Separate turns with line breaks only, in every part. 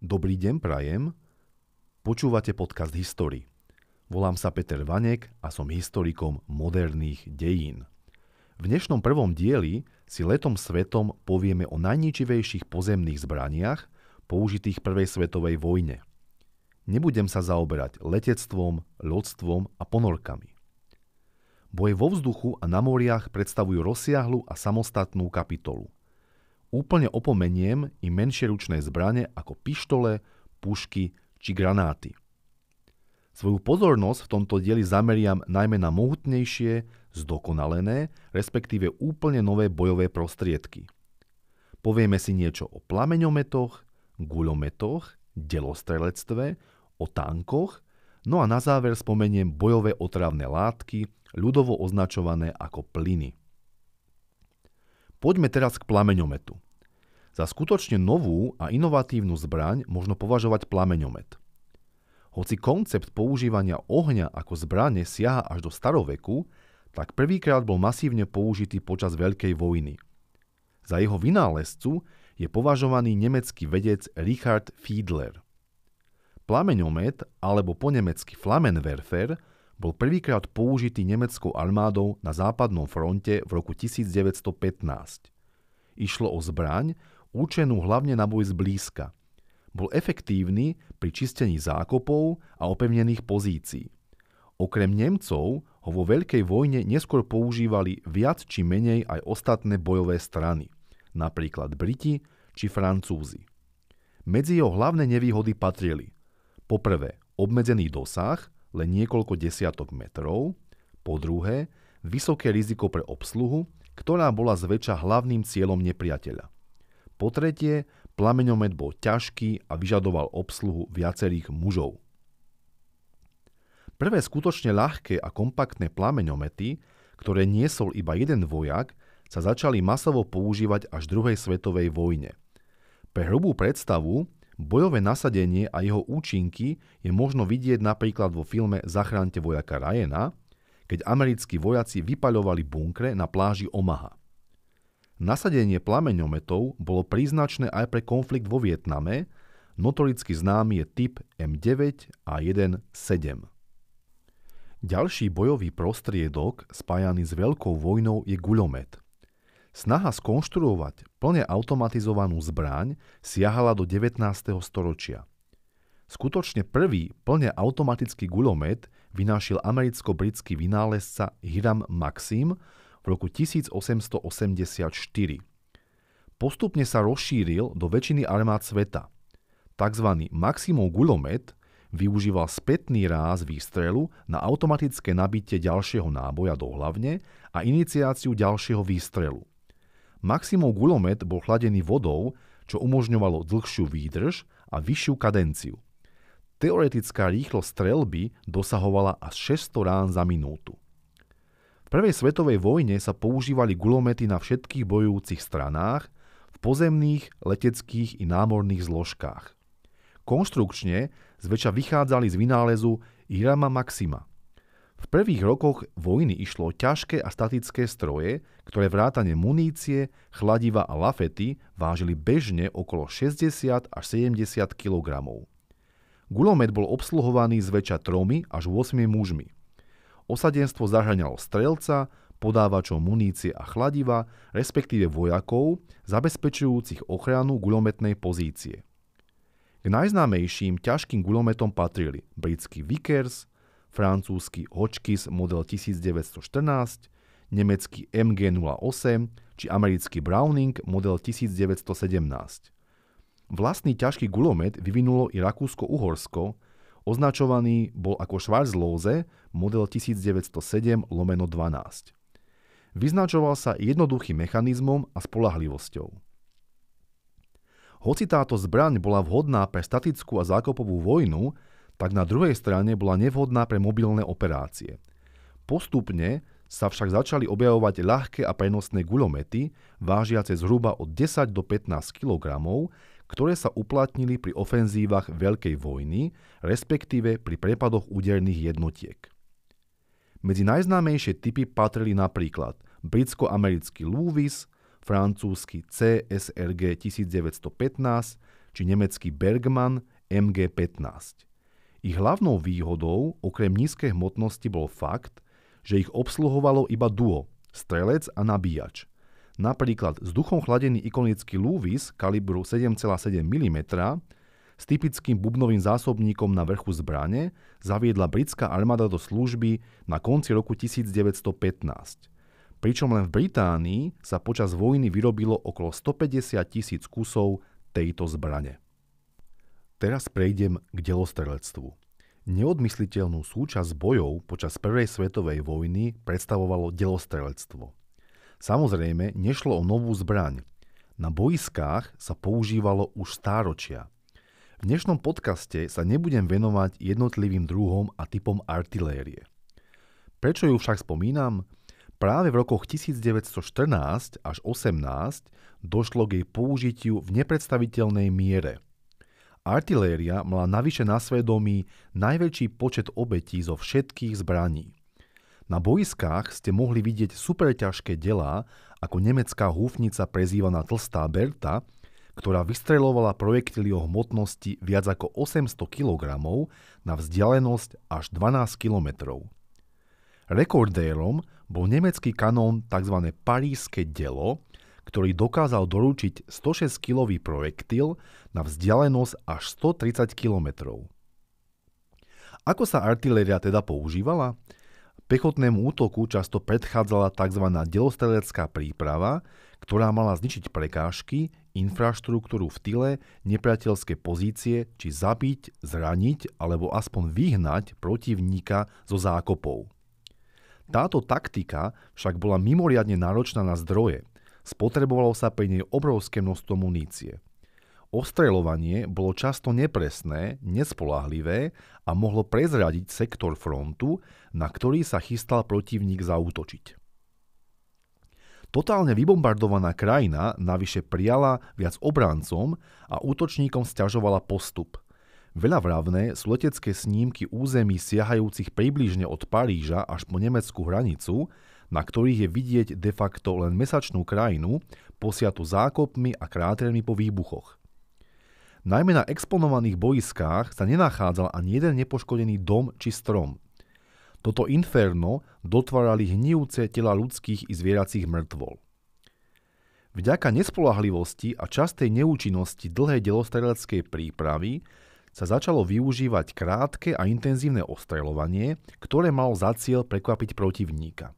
Dobrý deň prajem. Počúvate podcast History. Volám sa Peter Vanek a som historikom moderných dejín. V dnešnom prvom dieli si letom svetom povieme o najničivejších pozemných zbraniach použitých v Prvej svetovej vojne. Nebudem sa zaoberať letectvom, lodstvom a ponorkami. Boje vo vzduchu a na moriach predstavujú rozsiahlu a samostatnú kapitolu. Úplne opomeniem i menšie ručné zbrane ako pištole, pušky či granáty. Svoju pozornosť v tomto dieli zameriam najmä na mohutnejšie, zdokonalené, respektíve úplne nové bojové prostriedky. Povieme si niečo o plameňometoch, guľometoch, delostrelectve, o tankoch, no a na záver spomeniem bojové otravné látky, ľudovo označované ako plyny. Poďme teraz k plameňometu. Za skutočne novú a inovatívnu zbraň možno považovať plameňomet. Hoci koncept používania ohňa ako zbrane siaha až do staroveku, tak prvýkrát bol masívne použitý počas Veľkej vojny. Za jeho vynálezcu je považovaný nemecký vedec Richard Fiedler. Plameňomet, alebo po nemecky Flammenwerfer, bol prvýkrát použitý nemeckou armádou na západnom fronte v roku 1915. Išlo o zbraň, určenú hlavne na boj zblízka. Bol efektívny pri čistení zákopov a opevnených pozícií. Okrem Nemcov ho vo Veľkej vojne neskôr používali viac či menej aj ostatné bojové strany, napríklad Briti či Francúzi. Medzi jeho hlavné nevýhody patrili: poprvé, obmedzený dosah, len niekoľko desiatok metrov, po druhé, vysoké riziko pre obsluhu, ktorá bola zväčša hlavným cieľom nepriateľa. Po tretie, plameňomet bol ťažký a vyžadoval obsluhu viacerých mužov. Prvé skutočne ľahké a kompaktné plameňomety, ktoré niesol iba jeden vojak, sa začali masovo používať až v druhej svetovej vojne. Pre hrubú predstavu, bojové nasadenie a jeho účinky je možno vidieť napríklad vo filme Zachráňte vojaka Ryana, keď americkí vojaci vypaľovali bunkre na pláži Omaha. Nasadenie plameňometov bolo príznačné aj pre konflikt vo Vietname, notoricky známy je typ M9A1-7. Ďalší bojový prostriedok spájaný s Veľkou vojnou je guľomet. Snaha skonštruovať plne automatizovanú zbraň siahala do 19. storočia. Skutočne prvý plne automatický guľomet vynášil americko-britský vynálezca Hiram Maxim v roku 1884. Postupne sa rozšíril do väčšiny armád sveta. Takzvaný Maximov guľomet využíval spätný ráz výstrelu na automatické nabitie ďalšieho náboja do hlavne a iniciáciu ďalšieho výstrelu. Maximov guľomet bol chladený vodou, čo umožňovalo dlhšiu výdrž a vyššiu kadenciu. Teoretická rýchlosť streľby dosahovala až 600 rán za minútu. V Prvej svetovej vojne sa používali guľomety na všetkých bojujúcich stranách, v pozemných, leteckých i námorných zložkách. Konštrukčne zväčša vychádzali z vynálezu Hirama Maxima. V prvých rokoch vojny išlo o ťažké a statické stroje, ktoré vrátane munície, chladiva a lafety vážili bežne okolo 60 až 70 kg. Guľomet bol obsluhovaný zväčša 3 až 8 mužmi. Osadenstvo zahŕňalo strelca, podávačov munície a chladiva, respektíve vojakov, zabezpečujúcich ochranu guľometnej pozície. K najznámejším ťažkým guľometom patrili britský Vickers, francúzsky Hotchkiss model 1914, nemecký MG08 či americký Browning model 1917. Vlastný ťažký guľomet vyvinulo i Rakúsko-Uhorsko, označovaný bol ako Schwarzlose model 1907/12. Vyznačoval sa jednoduchým mechanizmom a spoľahlivosťou. Hoci táto zbraň bola vhodná pre statickú a zákopovú vojnu, tak na druhej strane bola nevhodná pre mobilné operácie. Postupne sa však začali objavovať ľahké a prenosné guľomety, vážiace zhruba od 10 do 15 kg, ktoré sa uplatnili pri ofenzívach Veľkej vojny, respektíve pri prepadoch úderných jednotiek. Medzi najznámejšie typy patrili napríklad britsko-americký Lewis, francúzsky CSRG 1915 či nemecký Bergmann MG-15. Ich hlavnou výhodou, okrem nízkej hmotnosti, bol fakt, že ich obsluhovalo iba duo, strelec a nabíjač. Napríklad vzduchom chladený ikonický Lewis kalibru 7,7 mm s typickým bubnovým zásobníkom na vrchu zbrane zaviedla britská armáda do služby na konci roku 1915. Pričom len v Británii sa počas vojny vyrobilo okolo 150,000 kusov tejto zbrane. Teraz prejdem k delostrelectvu. Neodmysliteľnú súčasť bojov počas Prvej svetovej vojny predstavovalo delostrelectvo. Samozrejme, nešlo o novú zbraň. Na boiskách sa používalo už stáročia. V dnešnom podcaste sa nebudem venovať jednotlivým druhom a typom artilérie. Prečo ju však spomínam? Práve v rokoch 1914 až 18 došlo k jej použitiu v nepredstaviteľnej miere. Artiléria mala navyše na svedomí najväčší počet obetí zo všetkých zbraní. Na boiskách ste mohli vidieť superťažké delá, ako nemecká húfnica prezývaná Tlstá Berta, ktorá vystreľovala projektily o hmotnosti viac ako 800 kg na vzdialenosť až 12 km. Rekordérom bol nemecký kanón tzv. Parížske delo, ktorý dokázal doručiť 106-kilový projektil na vzdialenosť až 130 km. Ako sa artiléria teda používala? Pechotnému útoku často predchádzala tzv. Delostrelecká príprava, ktorá mala zničiť prekážky, infraštruktúru v tyle, nepriateľské pozície, či zabiť, zraniť alebo aspoň vyhnať protivníka zo zákopov. Táto taktika však bola mimoriadne náročná na zdroje. Spotrebovalo sa pri nej obrovské množstvo munície. Ostreľovanie bolo často nepresné, nespoľahlivé a mohlo prezradiť sektor frontu, na ktorý sa chystal protivník zaútočiť. Totálne vybombardovaná krajina navyše prijala viac obrancom a útočníkom sťažovala postup. Veľavravné sú letecké snímky území siahajúcich približne od Paríža až po nemeckú hranicu, na ktorých je vidieť de facto len mesačnú krajinu, posiatu zákopmi a krátermi po výbuchoch. Najmä na exponovaných boiskách sa nenachádzal ani jeden nepoškodený dom či strom. Toto inferno dotvárali hnijúce tela ľudských i zvieracích mŕtvol. Vďaka nespoľahlivosti a častej neúčinnosti dlhej delostreleckej prípravy sa začalo využívať krátke a intenzívne ostreľovanie, ktoré malo za cieľ prekvapiť protivníka.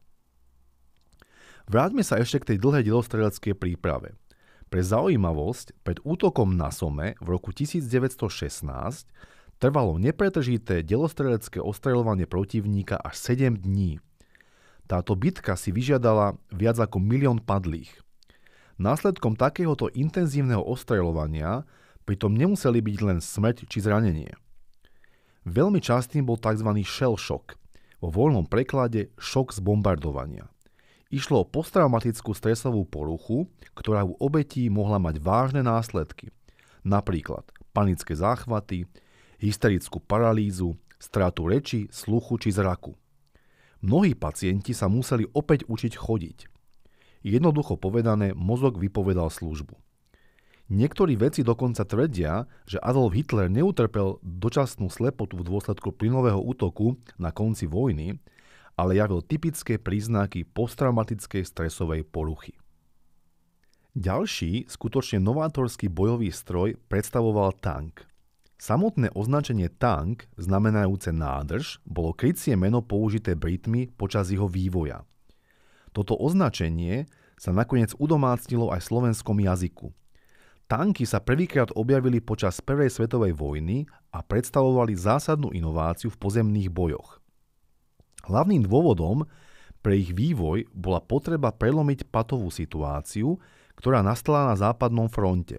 Vráťme sa ešte k tej dlhej delostreleckej príprave. Pre zaujímavosť, pred útokom na Somme v roku 1916 trvalo nepretržité delostrelecké ostreľovanie protivníka až 7 dní. Táto bitka si vyžiadala viac ako 1 000 000 padlých. Následkom takéhoto intenzívneho ostreľovania pritom nemuseli byť len smrť či zranenie. Veľmi častým bol tzv. Shell shock, vo voľnom preklade šok z bombardovania. Išlo o posttraumatickú stresovú poruchu, ktorá u obetí mohla mať vážne následky, napríklad panické záchvaty, hysterickú paralýzu, stratu reči, sluchu či zraku. Mnohí pacienti sa museli opäť učiť chodiť. Jednoducho povedané, mozog vypovedal službu. Niektorí vedci dokonca tvrdia, že Adolf Hitler neutrpel dočasnú slepotu v dôsledku plynového útoku na konci vojny, ale javil typické príznaky posttraumatickej stresovej poruchy. Ďalší, skutočne novátorský bojový stroj predstavoval tank. Samotné označenie tank, znamenajúce nádrž, bolo krycie meno použité Britmi počas jeho vývoja. Toto označenie sa nakoniec udomácnilo aj v slovenskom jazyku. Tanky sa prvýkrát objavili počas Prvej svetovej vojny a predstavovali zásadnú inováciu v pozemných bojoch. Hlavným dôvodom pre ich vývoj bola potreba prelomiť patovú situáciu, ktorá nastala na západnom fronte.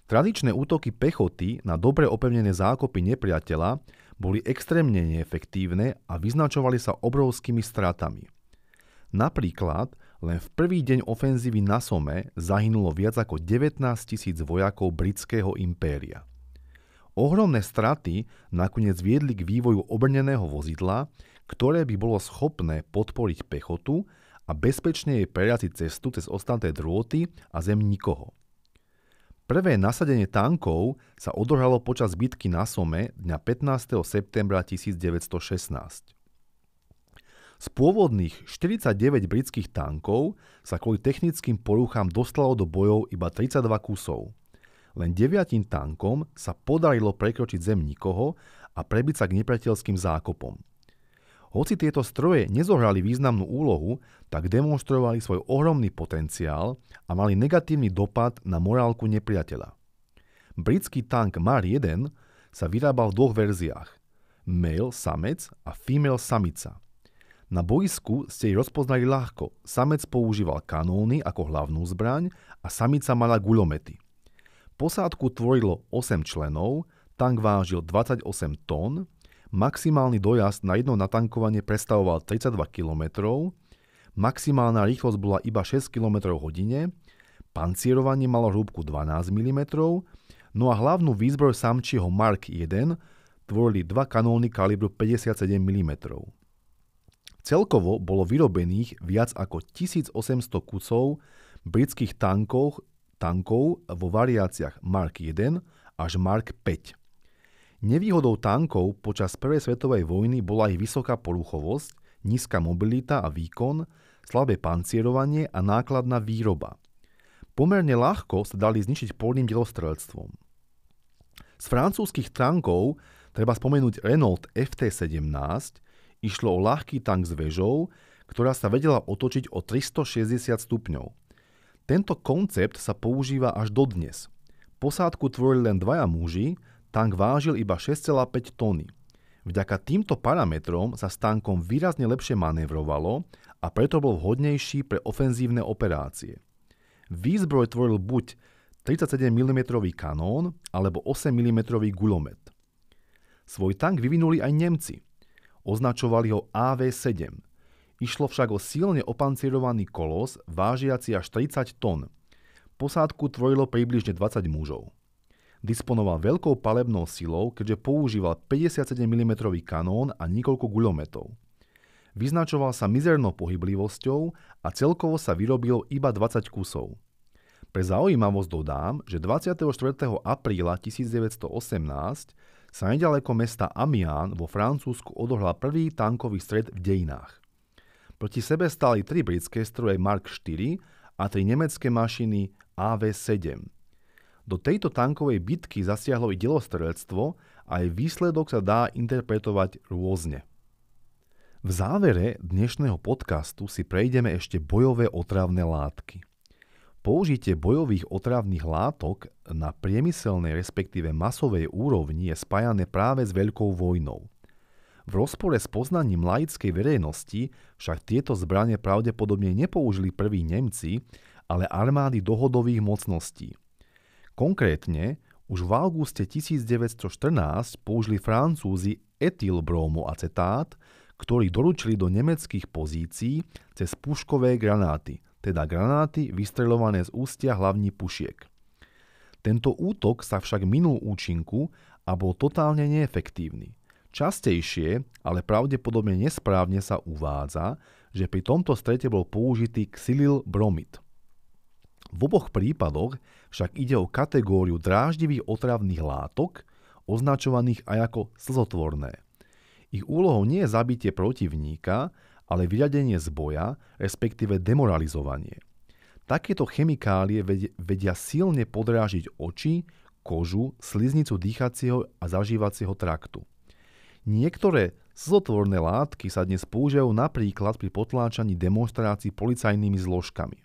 Tradičné útoky pechoty na dobre opevnené zákopy nepriateľa boli extrémne neefektívne a vyznačovali sa obrovskými stratami. Napríklad len v prvý deň ofenzívy na Somme zahynulo viac ako 19 000 vojakov britského impéria. Ohromné straty nakoniec viedli k vývoju obrneného vozidla, ktoré by bolo schopné podporiť pechotu a bezpečne jej preraziť cestu cez ostnaté drôty a zem nikoho. Prvé nasadenie tankov sa odohralo počas bitky na Somme dňa 15. septembra 1916. Z pôvodných 49 britských tankov sa kvôli technickým poruchám dostalo do bojov iba 32 kusov. Len 9 tankom sa podarilo prekročiť zem nikoho a prebiť sa k nepriateľským zákopom. Hoci tieto stroje nezohrali významnú úlohu, tak demonštrovali svoj ohromný potenciál a mali negatívny dopad na morálku nepriateľa. Britský tank Mark 1 sa vyrábal v dvoch verziách: male samec a female samica. Na boisku ste ich rozpoznali ľahko. Samec používal kanóny ako hlavnú zbraň a samica mala guľomety. Posádku tvorilo 8 členov, tank vážil 28 tón, maximálny dojazd na jedno natankovanie predstavoval 32 km, maximálna rýchlosť bola iba 6 km hodine, pancierovanie malo hĺbku 12 mm, no a hlavnú výzbroj samčieho Mark 1 tvorili dva kanóny kalibru 57 mm. Celkovo bolo vyrobených viac ako 1800 kusov britských tankov vo variáciách Mark 1 až Mark 5. Nevýhodou tankov počas Prvej svetovej vojny bola ich vysoká poruchovosť, nízka mobilita a výkon, slabé pancierovanie a nákladná výroba. Pomerne ľahko sa dali zničiť polným delostreľstvom. Z francúzskych tankov treba spomenúť Renault FT-17. Išlo o ľahký tank s väžou, ktorá sa vedela otočiť o 360 stupňov. Tento koncept sa používa až dodnes. Posádku tvorili len dvaja muži, tank vážil iba 6,5 tony. Vďaka týmto parametrom sa s tankom výrazne lepšie manévrovalo a preto bol vhodnejší pre ofenzívne operácie. Výzbroj tvoril buď 37 mm kanón alebo 8 mm guľomet. Svoj tank vyvinuli aj Nemci. Označovali ho AV-7. Išlo však o silne opancierovaný kolos, vážiaci až 30 tón. Posádku tvorilo približne 20 mužov. Disponoval veľkou palebnou silou, keďže používal 57 mm kanón a niekoľko guľometov. Vyznačoval sa mizernou pohyblivosťou a celkovo sa vyrobilo iba 20 kusov. Pre zaujímavosť dodám, že 24. apríla 1918 sa neďaleko mesta Amiens vo Francúzsku odohral prvý tankový stret v dejinách. Proti sebe stáli 3 britské stroje Mark 4 a 3 nemecké mašiny AV-7. Do tejto tankovej bitky zasiahlo i delostreľstvo a jej výsledok sa dá interpretovať rôzne. V závere dnešného podcastu si prejdeme ešte bojové otravné látky. Použitie bojových otravných látok na priemyselnej respektíve masovej úrovni je spájané práve s Veľkou vojnou. V rozpore s poznaním laickej verejnosti však tieto zbrane pravdepodobne nepoužili prví Nemci, ale armády dohodových mocností. Konkrétne, už v auguste 1914 použili Francúzi etylbromoacetát, ktorý doručili do nemeckých pozícií cez puškové granáty, teda granáty vystreľované z ústia hlavní pušiek. Tento útok sa však minul účinku a bol totálne neefektívny. Častejšie, ale pravdepodobne nesprávne sa uvádza, že pri tomto strete bol použitý xylylbromid. V oboch prípadoch však ide o kategóriu dráždivých otravných látok, označovaných aj ako slzotvorné. Ich úlohou nie je zabitie protivníka, ale vyradenie z boja, respektíve demoralizovanie. Takéto chemikálie vedia silne podrážiť oči, kožu, sliznicu dýchacieho a zažívacieho traktu. Niektoré slzotvorné látky sa dnes používajú napríklad pri potláčaní demonštrácií policajnými zložkami.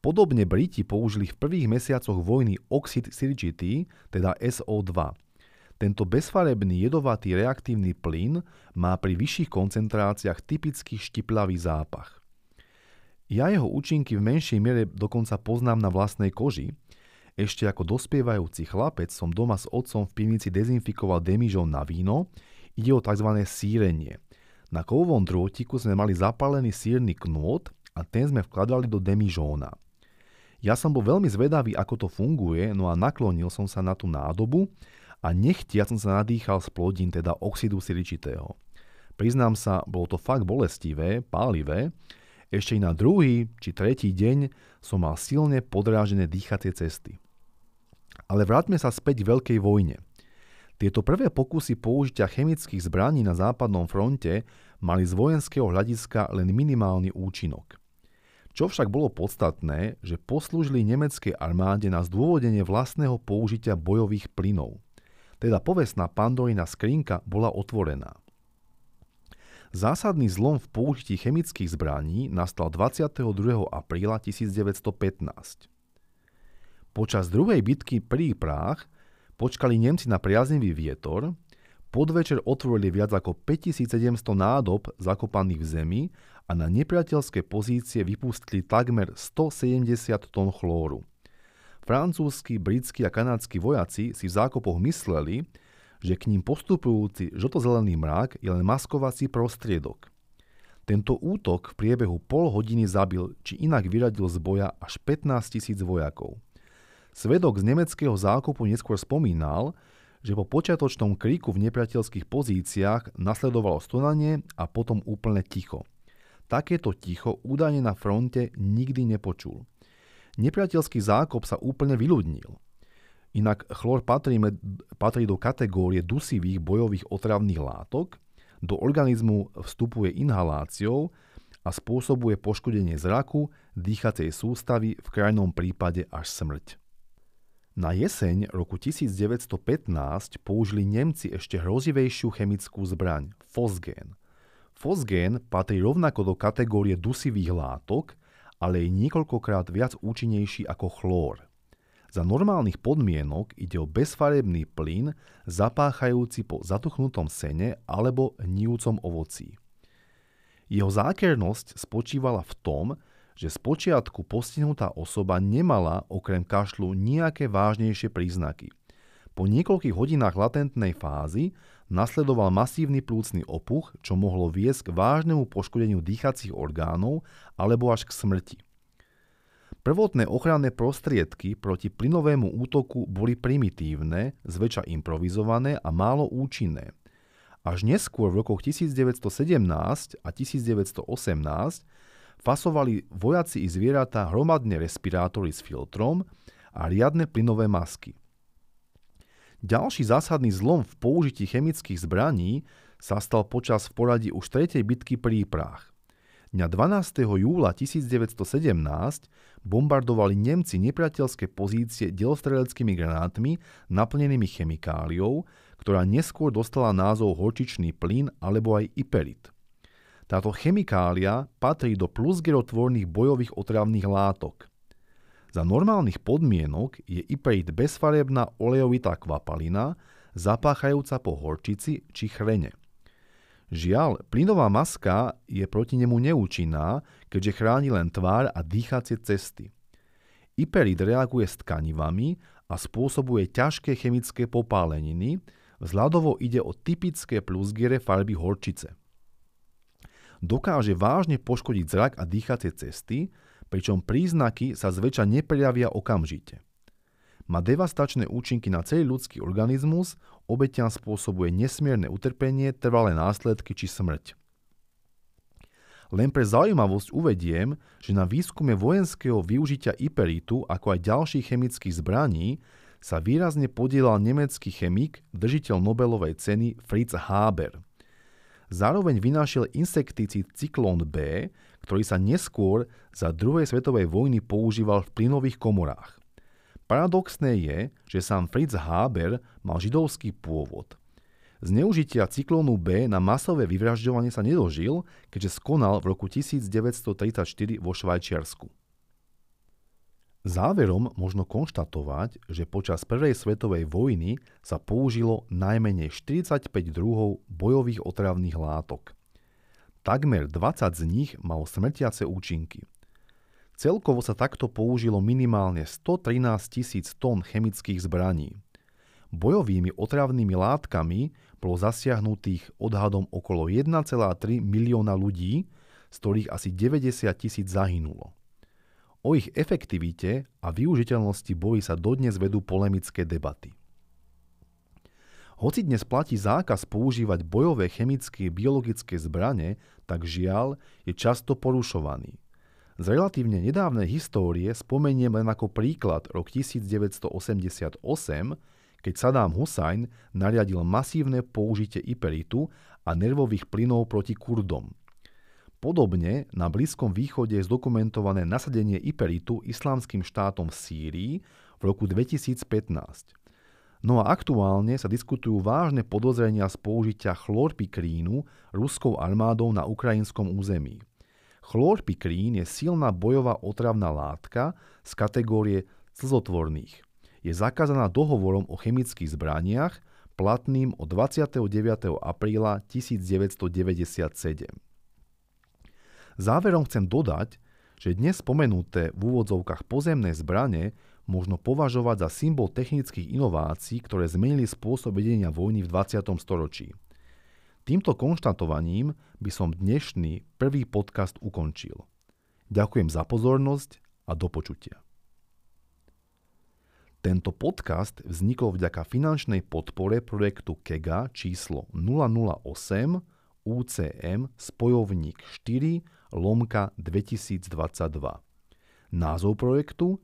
Podobne Briti použili v prvých mesiacoch vojny oxid siličitý, teda SO2. Tento bezfarebný jedovatý reaktívny plyn má pri vyšších koncentráciách typický štiplavý zápach. Ja jeho účinky v menšej miere dokonca poznám na vlastnej koži. Ešte ako dospievajúci chlapec som doma s otcom v pivnici dezinfikoval demižón na víno. Ide o tzv. Sírenie. Na kovovom drôtiku sme mali zapálený sírny knôt a ten sme vkladali do demižóna. Ja som bol veľmi zvedavý, ako to funguje, no a naklonil som sa na tú nádobu a nechtiac som sa nadýchal z plodín, teda oxidu siličitého. Priznám sa, bolo to fakt bolestivé, pálivé. Ešte i na druhý či tretí deň som mal silne podrážené dýchacie cesty. Ale vráťme sa späť k Veľkej vojne. Tieto prvé pokusy použitia chemických zbraní na západnom fronte mali z vojenského hľadiska len minimálny účinok. Čo však bolo podstatné, že poslúžili nemeckej armáde na zdôvodnenie vlastného použitia bojových plynov. Teda povestná Pandorina skrinka bola otvorená. Zásadný zlom v použití chemických zbraní nastal 22. apríla 1915. Počas druhej bitky pri Prách počkali Nemci na priaznivý vietor, podvečer otvorili viac ako 5700 nádob zakopaných v zemi a na nepriateľské pozície vypustili takmer 170 tón chlóru. Francúzski, britskí a kanadskí vojaci si v zákopoch mysleli, že k ním postupujúci žltozelený mrak je len maskovací prostriedok. Tento útok v priebehu pol hodiny zabil či inak vyradil z boja až 15 000 vojakov. Svedok z nemeckého zákopu neskôr spomínal, že po počiatočnom kríku v nepriateľských pozíciách nasledovalo stonanie a potom úplne ticho. Takéto ticho údajne na fronte nikdy nepočul. Nepriateľský zákop sa úplne vyľudnil. Inak chlór patrí do kategórie dusivých bojových otravných látok, do organizmu vstupuje inhaláciou a spôsobuje poškodenie zraku, dýchacej sústavy, v krajnom prípade až smrť. Na jeseň roku 1915 použili Nemci ešte hrozivejšiu chemickú zbraň – fosgén. Fosgén patrí rovnako do kategórie dusivých látok, ale je niekoľkokrát viac účinnejší ako chlór. Za normálnych podmienok ide o bezfarebný plyn zapáchajúci po zatuchnutom sene alebo hnijúcom ovocí. Jeho zákernosť spočívala v tom, že spočiatku postihnutá osoba nemala okrem kašľu nejaké vážnejšie príznaky. Po niekoľkých hodinách latentnej fázy nasledoval masívny plúcny opuch, čo mohlo viesť k vážnemu poškodeniu dýchacích orgánov alebo až k smrti. Prvotné ochranné prostriedky proti plynovému útoku boli primitívne, zväčša improvizované a málo účinné. Až neskôr v rokoch 1917 a 1918 fasovali vojaci i zvieratá hromadne respirátory s filtrom a riadne plynové masky. Ďalší zásadný zlom v použití chemických zbraní sa stal počas v poradí už 3. bitky pri Prách. Dňa 12. júla 1917 bombardovali Nemci nepriateľské pozície delostreleckými granátmi naplnenými chemikáliou, ktorá neskôr dostala názov horčičný plyn alebo aj iperit. Táto chemikália patrí do plusgerotvorných bojových otravných látok. Za normálnych podmienok je iperit bezfarebná olejovitá kvapalina, zapáchajúca po horčici či chrene. Žiaľ, plynová maska je proti nemu neúčinná, keďže chráni len tvár a dýchacie cesty. Iperit reaguje s tkanivami a spôsobuje ťažké chemické popáleniny, vzhľadovo ide o typické plusgere farby horčice. Dokáže vážne poškodiť zrak a dýchacie cesty, pričom príznaky sa zväčša neprejavia okamžite. Má devastačné účinky na celý ľudský organizmus, obetiam spôsobuje nesmierne utrpenie, trvalé následky či smrť. Len pre zaujímavosť uvediem, že na výskume vojenského využitia iperitu ako aj ďalších chemických zbraní sa výrazne podieľal nemecký chemik, držiteľ Nobelovej ceny Fritz Haber. Zároveň vynášiel insekticíd Cyklón B, ktorý sa neskôr za druhej svetovej vojny používal v plynových komorách. Paradoxné je, že sám Fritz Haber mal židovský pôvod. Zneužitia cyklónu B na masové vyvražďovanie sa nedožil, keďže skonal v roku 1934 vo Švajčiarsku. Záverom možno konštatovať, že počas prvej svetovej vojny sa použilo najmenej 45 druhov bojových otravných látok. Takmer 20 z nich malo smrtiace účinky. Celkovo sa takto použilo minimálne 113 000 tón chemických zbraní. Bojovými otravnými látkami bolo zasiahnutých odhadom okolo 1,3 milióna ľudí, z ktorých asi 90 000 zahynulo. O ich efektivite a využiteľnosti boji sa dodnes vedú polemické debaty. Hoci dnes platí zákaz používať bojové chemické biologické zbrane, tak žiaľ je často porušovaný. Z relatívne nedávnej histórie spomeniem len ako príklad rok 1988, keď Saddam Hussein nariadil masívne použitie iperitu a nervových plynov proti Kurdom. Podobne na Blízkom východe je zdokumentované nasadenie iperitu Islamským štátom v Sýrii v roku 2015. No a aktuálne sa diskutujú vážne podozrenia z použitia chlorpikrínu ruskou armádou na ukrajinskom území. Chlorpikrín je silná bojová otravná látka z kategórie slzotvorných. Je zakázaná dohovorom o chemických zbraniach platným od 29. apríla 1997. Záverom chcem dodať, že dnes spomenuté v úvodzovkách pozemné zbrane možno považovať za symbol technických inovácií, ktoré zmenili spôsob vedenia vojny v 20. storočí. Týmto konštatovaním by som dnešný prvý podcast ukončil. Ďakujem za pozornosť a do počutia. Tento podcast vznikol vďaka finančnej podpore projektu KEGA číslo 008 UCM spojovník 4/2022. Názov projektu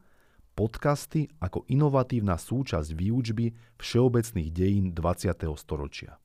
Podcasty ako inovatívna súčasť výučby všeobecných dejín 20. storočia.